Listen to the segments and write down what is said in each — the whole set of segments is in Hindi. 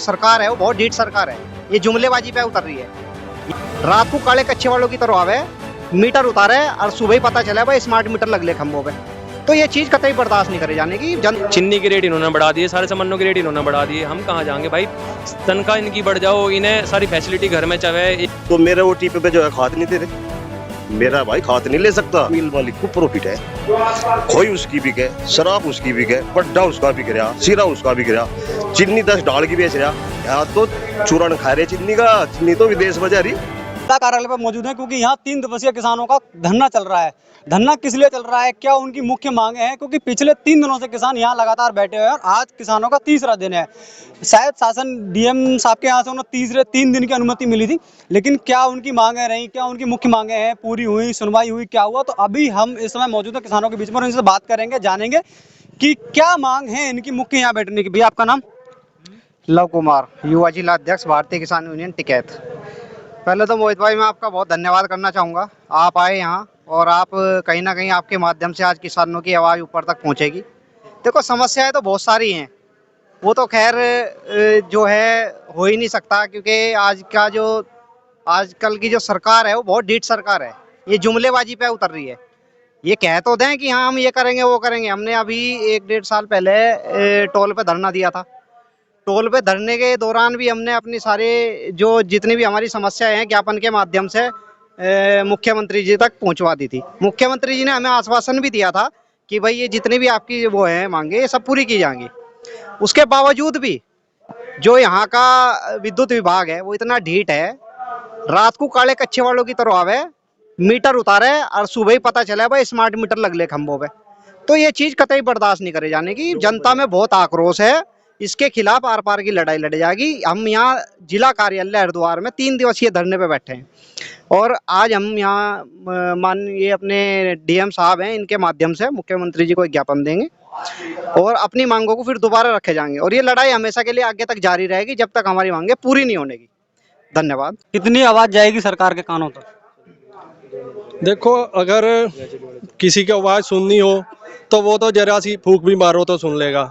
सरकार है वो बहुत ढीठ सरकार है, ये जुमलेबाजी पे उतर रही है। रात को काले कच्चे वालों की तरह आवे, मीटर उतारे और सुबह ही पता चला भाई स्मार्ट मीटर लग ले खंभों पे। तो ये चीज कतई बर्दाश्त नहीं करे जाने की। चिन्नी के रेट इन्होंने बढ़ा दिए, सारे सामानों के रेट इन्होंने बढ़ा दिए, हम कहाँ जाएंगे भाई। तनख्वाह इनकी बढ़ जाओ, इन्हें सारी फैसिलिटी घर में चाहे। तो मेरे ओटीपी पे जो है खाद नहीं दे रहे, मेरा भाई खाद नहीं ले सकता। मिल मालिक को प्रॉफिट है, खोई उसकी भी गए, शराब उसकी भी गए, पड्डा उसका भी गिरा, सीरा उसका भी गिरा, चिन्नी 10 डाल की बेच रहा। यहाँ तो चूरण खा रहे चिन्नी का, चिन्नी तो विदेश में जा रही। कार्यालय पर मौजूद है क्योंकि यहाँ 3 दिवसीय किसानों का धरना चल रहा है। धरना किस लिए चल रहा है, क्या उनकी मुख्य मांगे हैं, क्योंकि पिछले 3 दिनों से किसान यहाँ लगातार बैठे हुए हैं और आज किसानों का तीसरा दिन है। शायद शासन डीएम साहब के यहाँ से उन्हें 3 दिन की अनुमति मिली थी, लेकिन क्या उनकी मांगे रही, क्या उनकी मुख्य मांगे हैं, पूरी हुई, सुनवाई हुई, क्या हुआ? तो अभी हम इस समय मौजूद है किसानों के बीच में और इनसे बात करेंगे, जानेंगे कि क्या मांग है इनकी मुख्य यहाँ बैठने की। भैया आपका नाम? लव कुमार, युवा जिला अध्यक्ष भारतीय किसान यूनियन टिकैत। पहले तो मोहित भाई मैं आपका बहुत धन्यवाद करना चाहूँगा, आप आए यहाँ और आप कहीं ना कहीं आपके माध्यम से आज किसानों की आवाज़ ऊपर तक पहुँचेगी। देखो समस्याएं तो बहुत सारी हैं, वो तो खैर जो है हो ही नहीं सकता, क्योंकि आजकल की जो सरकार है वो बहुत ढीठ सरकार है, ये जुमलेबाजी पे उतर रही है। ये कह तो दें कि हाँ हम ये करेंगे वो करेंगे। हमने अभी 1-1.5 साल पहले टोल पे धरना दिया था। टोल पे धरने के दौरान भी हमने अपनी सारे जो जितनी भी हमारी समस्याएं हैं ज्ञापन के माध्यम से मुख्यमंत्री जी तक पहुंचवा दी थी। मुख्यमंत्री जी ने हमें आश्वासन भी दिया था कि भाई ये जितनी भी आपकी वो हैं मांगे ये सब पूरी की जाएंगी। उसके बावजूद भी जो यहाँ का विद्युत विभाग है वो इतना ढीठ है, रात को काले कच्चे वालों की तरह आवे, मीटर उतारे और सुबह ही पता चला भाई स्मार्ट मीटर लग ले खंभों पे। तो ये चीज कतई बर्दाश्त नहीं करे जाने की। जनता में बहुत आक्रोश है, इसके खिलाफ आर पार की लड़ाई लड़ी जाएगी। हम यहाँ जिला कार्यालय हरिद्वार में 3 दिवसीय धरने पे बैठे हैं और आज हम यहाँ माननीय अपने डीएम साहब हैं, इनके माध्यम से मुख्यमंत्री जी को एक ज्ञापन देंगे और अपनी मांगों को फिर दोबारा रखे जाएंगे और ये लड़ाई हमेशा के लिए आगे तक जारी रहेगी जब तक हमारी मांगे पूरी नहीं होने की। धन्यवाद। कितनी आवाज जाएगी सरकार के कानों तक? देखो, अगर किसी की आवाज़ सुननी हो तो वो तो जरा सी फूंक भी मारो तो सुन लेगा,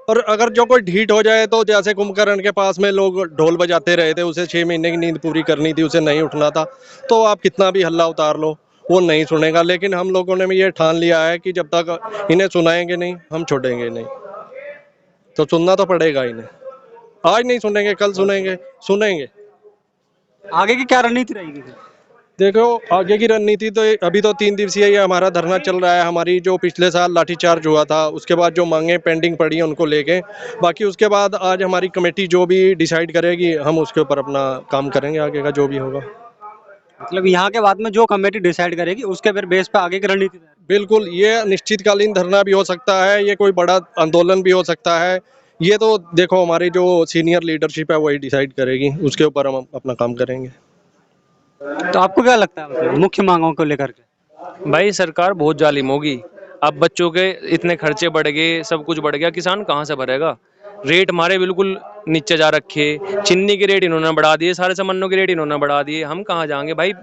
और अगर जो कोई ढीठ हो जाए तो जैसे कुंभकर्ण के पास में लोग ढोल बजाते रहे थे, उसे 6 महीने की नींद पूरी करनी थी, उसे नहीं उठना था, तो आप कितना भी हल्ला उतार लो वो नहीं सुनेगा। लेकिन हम लोगों ने भी ये ठान लिया है कि जब तक इन्हें सुनाएंगे नहीं हम छोड़ेंगे नहीं, तो सुनना तो पड़ेगा इन्हें। आज नहीं सुनेंगे कल सुनेंगे। आगे की क्या रणनीति रहेगी? देखो, आगे की रणनीति तो अभी तो 3 दिवसीय ये हमारा धरना चल रहा है। हमारी जो पिछले साल लाठीचार्ज हुआ था उसके बाद जो मांगे पेंडिंग पड़ी हैं उनको लेके, बाकी उसके बाद आज हमारी कमेटी जो भी डिसाइड करेगी हम उसके ऊपर अपना काम करेंगे, आगे का जो भी होगा। मतलब यहाँ के बाद में जो कमेटी डिसाइड करेगी उसके फिर बेस पे आगे की रणनीति? बिल्कुल, ये अनिश्चितकालीन धरना भी हो सकता है, ये कोई बड़ा आंदोलन भी हो सकता है। ये तो देखो हमारी जो सीनियर लीडरशिप है वही डिसाइड करेगी, उसके ऊपर हम अपना काम करेंगे। तो आपको क्या लगता है मतलब मुख्य मांगों को लेकर के? भाई सरकार बहुत जालिम होगी। अब बच्चों के इतने खर्चे बढ़ गए, सब कुछ बढ़ गया, किसान कहाँ से भरेगा। रेट हमारे बिल्कुल नीचे जा रखे, चिन्नी के रेट इन्होंने बढ़ा दिए, सारे सामानों के रेट इन्होंने बढ़ा दिए, हम कहाँ जाएंगे भाई।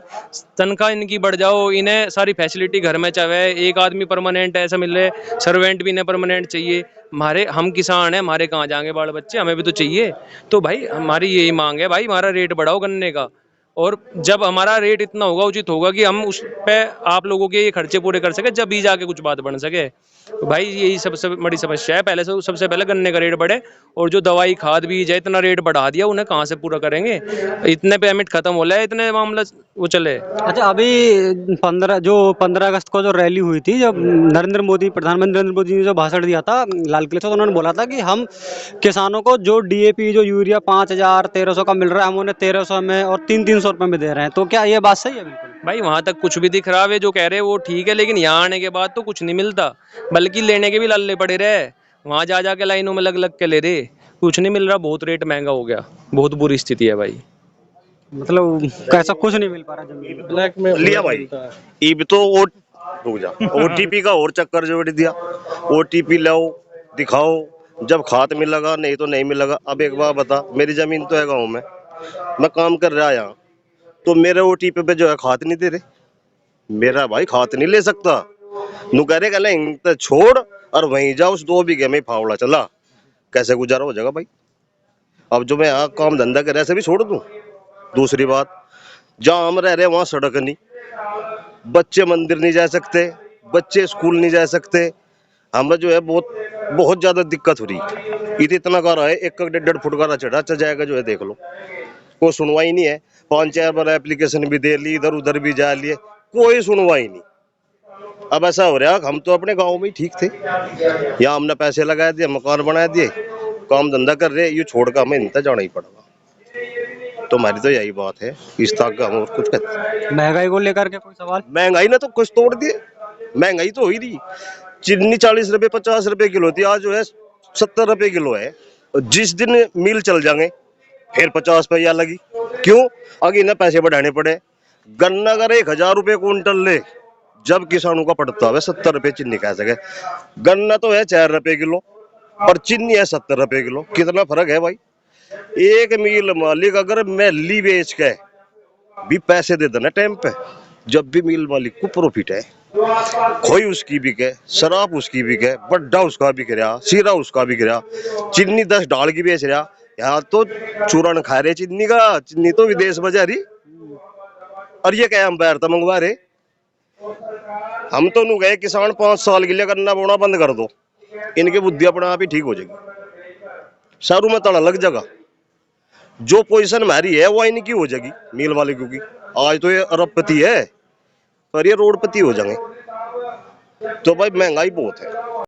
तनख्वाह इनकी बढ़ जाओ, इन्हें सारी फैसिलिटी घर में चाहे, एक आदमी परमानेंट ऐसा मिल रहे, सर्वेंट भी इन्हें परमानेंट चाहिए। हम किसान हैं, हमारे कहाँ जाएंगे बाल बच्चे, हमें भी तो चाहिए। तो भाई हमारी यही मांग है भाई, हमारा रेट बढ़ाओ गन्ने का, और जब हमारा रेट इतना होगा उचित होगा कि हम उस पे आप लोगों के ये खर्चे पूरे कर सके, जब भी जाके कुछ बात बन सके। तो भाई यही सबसे बड़ी समस्या है। पहले से सबसे पहले गन्ने का रेट बढ़े, और जो दवाई खाद बीज है इतना रेट बढ़ा दिया, उन्हें कहाँ से पूरा करेंगे। इतने पेमेंट खत्म हो रहा है, इतने मामला वो चले। अच्छा, अभी 15 अगस्त को जो रैली हुई थी, जब प्रधानमंत्री नरेंद्र मोदी ने जो भाषण दिया था लाल किले से, तो उन्होंने बोला था कि हम किसानों को जो डीएपी जो यूरिया 5,000-1,300 का मिल रहा है हम उन्हें 1,300 में और 300-300 रुपये में दे रहे हैं। तो क्या ये बात सही है? बिल्कुल भाई वहां तक कुछ भी दिख रहा है, जो कह रहे हैं वो ठीक है, लेकिन यहाँ आने के बाद तो कुछ नहीं मिलता, बल्कि लेने के भी लल्ले पड़े रहे। वहां जा के लाइनों में लग के ले रहे, कुछ नहीं मिल रहा, बहुत रेट महंगा हो गया, बहुत बुरी स्थिति है भाई। मतलब कैसा कुछ नहीं मिल पा रहा जमीन में? ब्लैक में लिया भाई, इब तो वो रुक जा, ओटीपी का और चक्कर जोड़ दिया। ओटीपी लाओ दिखाओ, जब खात मिलेगा नहीं तो नहीं मिलेगा। अब एक बार बता, मेरी जमीन तो है गाँव में, मैं काम कर रहा यहाँ, तो मेरे ओटीपी पे जो है खात नहीं दे रहे, मेरा भाई खात नहीं ले सकता। नु कह रहे छोड़ और वहीं जाओ, उस 2 बीघे में फावड़ा चला, कैसे गुजारा हो जाएगा भाई। अब जो मैं यहाँ काम धंधा कर ऐसे भी छोड़ दूं। दूसरी बात, जहाँ हम रह रहे हैं वहाँ सड़क नहीं, बच्चे मंदिर नहीं जा सकते, बच्चे स्कूल नहीं जा सकते। हमें जो है बहुत बहुत ज्यादा दिक्कत हो रही। इतना का रहा है, 1-1.5 फुट का चढ़ा चल जाएगा जो है, देख लो। कोई सुनवाई नहीं है। 5-4 बार एप्लीकेशन भी दे ली, इधर उधर भी जा लिए, कोई सुनवाई नहीं। अब ऐसा हो रहा, हम तो अपने गांव में ही ठीक थे, यहाँ हमने पैसे लगा दिए, मकान बना दिए, काम धंधा कर रहे, ये छोड़ कर हमें इनता जाना ही पड़ेगा। तो हमारी तो यही बात है, इस तक हम और कुछ कहते। महंगाई को लेकर के कोई सवाल? महंगाई ने तो कुछ तोड़ दिए, महंगाई तो हो ही रही। चीनी 40 रुपए 50 रुपए किलो थी, आज जो है 70 रुपए किलो है। जिस दिन मिल चल जाएंगे फिर 50 पैसा लगी। क्यों? आगे इन्हें पैसे बढ़ाने पड़े। गन्ना अगर 1000 रुपए क्विंटल ले, जब किसानों का पड़ता है 70 रुपए चीनी कह सके। गन्ना तो है 4 रुपए किलो और चीनी है 70 रुपए किलो। कितना फर्क है भाई। एक मिल मालिक अगर मैली बेच के भी पैसे दे देना टाइम पे, जब भी मिल मालिक को प्रॉफिट है। खोई उसकी बिके, शराब उसकी बिके, बड्डा उसका बिक रहा, सीरा उसका बिक रहा, चीनी 10 डाल की बेच रहा। यहाँ तो चूरन खा रहे चीनी का, चीनी तो विदेश में जा रही। और ये क्या हम बाहर तो मंगवा रहे। हम तो नु गए किसान 5 साल के लिए गन्ना बोना बंद कर दो, इनकी बुद्धि अपने आप ही ठीक हो जाएगी, सारू में तड़ा लग जाएगा। जो पोजीशन हमारी है वो इनकी हो जाएगी मिल वाले की। आज तो ये अरबपति है पर ये रोडपति हो जाएंगे। तो भाई महंगाई बहुत है।